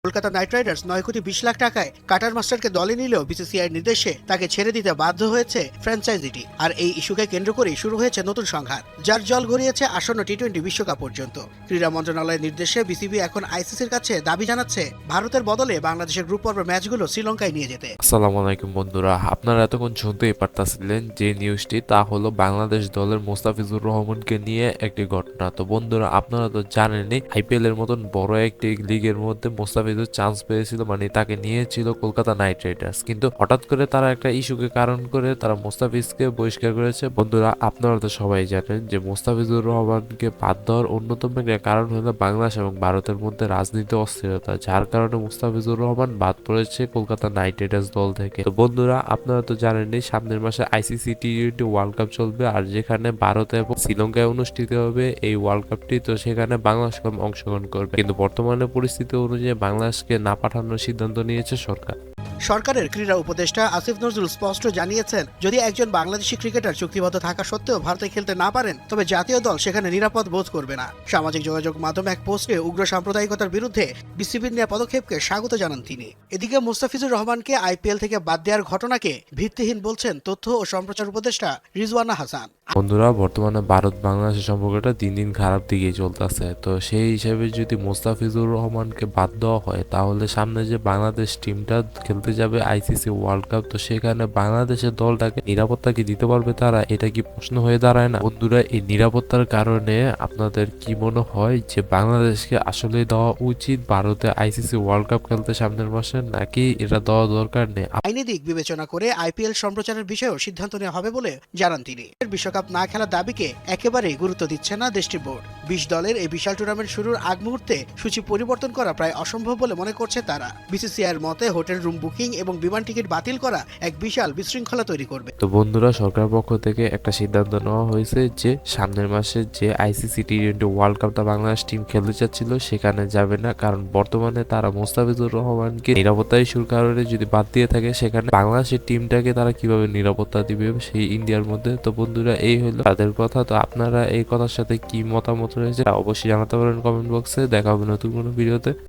Kolkata night Riders 9 কোটি 20 লাখ টাকায় কাটার মাস্টারকে দলে নিলেও বিসিসিআইয়ের নির্দেশে তাকে ছেড়ে দিতে বাধ্য হয়েছে ফ্র্যাঞ্চাইজিটি। আর এই ইস্যুকে কেন্দ্র করেই শুরু হয়েছে নতুন সংঘাত, যার জল গড়িয়েছে আসন্ন টি-20 বিশ্বকাপ পর্যন্ত। ক্রীড়া মন্ত্রণালয়ের নির্দেশে বিসিবি এখন আইসিসির কাছে দাবি জানাচ্ছে ভারতের বদলে বাংলাদেশের গ্রুপ পর্বের ম্যাচগুলো শ্রীলঙ্কায় নিয়ে যেতে। আসসালামু আলাইকুম বন্ধুরা, আপনারা এতক্ষণ শুনতেই পারতেছিলেন যে নিউজটি, তা হলো বাংলাদেশ দলের মোস্তাফিজুর রহমানকে নিয়ে একটি ঘটনা। তো বন্ধুরা, আপনারা তো জানেনই আইপিএল এর মতন বড় একটি লিগের মধ্যে মোস্তাফিজুর চান্স পেয়েছিল, মানে তাকে নিয়েছিল কলকাতা নাইট রাইডার্স। কিন্তু হঠাৎ করে তারা একটা ইস্যুকে কারণ করে তারা মোস্তাফিজকে বহিষ্কার করেছে। বন্ধুরা, আপনারা তো সবাই জানেন যে মোস্তাফিজুর রহমানকে বাদ দেওয়ার অন্যতম একটা কারণ হলো বাংলাদেশ এবং ভারতের মধ্যে রাজনীতি অস্থিরতা, যার কারণে মোস্তাফিজুর রহমান বাদ পড়েছে কলকাতা নাইট রাইডার্স দল থেকে। তো বন্ধুরা, আপনারা তো জানেনই সামনের মাসে আইসিসি টি-20 ওয়ার্ল্ড কাপ চলবে, আর যেখানে ভারতে এবং শ্রীলঙ্কায় অনুষ্ঠিত হবে এই ওয়ার্ল্ড কাপটি। তো সেখানে বাংলাদেশ অংশগ্রহণ করবে, কিন্তু বর্তমানে পরিস্থিতি অনুযায়ী বাংলাদেশকে না পাঠানোর সিদ্ধান্ত নিয়েছে সরকার। সরকারের ক্রীড়া উপদেষ্টা আসিফ নজরুল স্পষ্ট জানিয়েছেন, যদি একজন বাংলাদেশি ক্রিকেটার চুক্তিবদ্ধ থাকা সত্ত্বেও ভারতে খেলতে না পারেন, তবে জাতীয় দল সেখানে নিরাপদ বোধ করবে না। সামাজিক যোগাযোগ মাধ্যমে এক পোস্টে উগ্র সাম্প্রদায়িকতার বিরুদ্ধে বিসিবির নেওয়া পদক্ষেপকে স্বাগত জানান তিনি। এদিকে মোস্তাফিজুর রহমানকে আইপিএল থেকে বাদ দেওয়ার ঘটনাকে ভিত্তিহীন বলছেন তথ্য ও সম্প্রচার উপদেষ্টা রিজওয়ানা হাসান। বন্ধুরা, বর্তমানে ভারত বাংলাদেশের সম্পর্কটা দিন দিন খারাপ দিকে চলতেছে। তো সেই হিসেবে যদি মোস্তাফিজুর রহমানকে বাদ দেওয়া হয়, তাহলে সামনে যে বাংলাদেশ টিমটা খেলতে যাবে আইসিসি ওয়ার্ল্ড কাপ, তো সেখানে বাংলাদেশের দলটাকে নিরাপত্তা কি দিতে পারবে তারা? এটা কি প্রশ্ন হয়ে দাঁড়ায় না? বন্ধুরা, এই নিরাপত্তার কারণে আপনাদের কি মনে হয় যে বাংলাদেশকে আসলে দেওয়া উচিত ভারতে আইসিসি ওয়ার্ল্ড কাপ খেলতে সামনের মাসে, নাকি এটা দেওয়া দরকার নেই? আইনি দিক বিবেচনা করে আইপিএল সম্প্রচারের বিষয়েও সিদ্ধান্ত নেওয়া হবে বলে জানান তিনি। বিশ্বকাপ না খেলার দাবিকে একেবারেই গুরুত্ব দিচ্ছে না দেশটির বোর্ড। 20 দলের এই বিশাল টুর্নামেন্ট শুরুর আগ মুহূর্তে সূচি পরিবর্তন করা প্রায় অসম্ভব বলে মনে করছে তারা। বিসিসিআইয়ের মতে হোটেল রুম বুকিং এবং বিমান টিকিট বাতিল করা এক বিশাল বিশৃঙ্খলা তৈরি করবে। তো বন্ধুরা, সরকার পক্ষ থেকে একটা সিদ্ধান্ত নেওয়া হয়েছে যে সামনের মাসে যে আইসিসি টি-20 ওয়ার্ল্ড কাপটা বাংলাদেশ টিম খেলতে চাচ্ছিল সেখানে যাবে না, কারণ বর্তমানে তারা মোস্তাফিজুর রহমানকে নিরাপত্তা ইস্যুর কারণে যদি বাদ দিয়ে থাকে, সেখানে বাংলাদেশের টিমটাকে তারা কিভাবে নিরাপত্তা দিবে সেই ইন্ডিয়ার মধ্যে। তো বন্ধুরা, এই হলো তাদের কথা। তো আপনারা এই কথার সাথে কি মতামত রয়েছে অবশ্যই জানাতে পারেন কমেন্ট বক্সে। দেখা হবে নতুন কোনো ভিডিওতে।